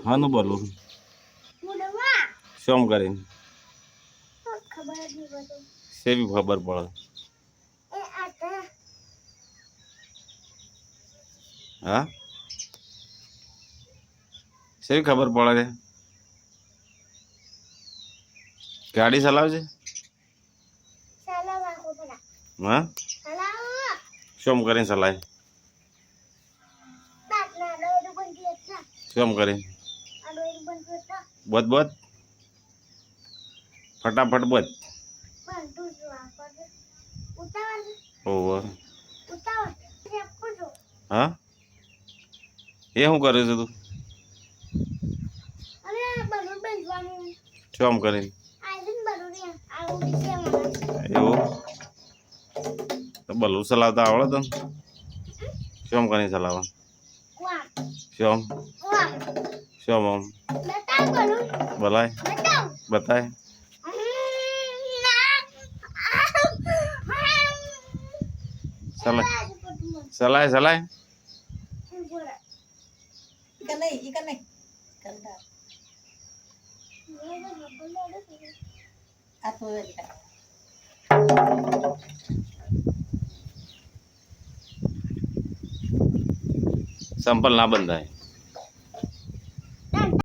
હાનું બોલું શું કરીને સેવી ખબર પડે હા સેવી ખબર પડે ગાડી ચલાવજે હા શું કરીને ચલાય શું કરીને બધ બધ ફટાફટ બધ ઓવર હા એ શું કરે છે તું શું કરીને એવું તો બલૂન ચલાવતા આવડે તને શું કરીને ચલાવવા શું શું આમ બોલાય બતાય ચલાય ચલાય સંપલ ના બંધાય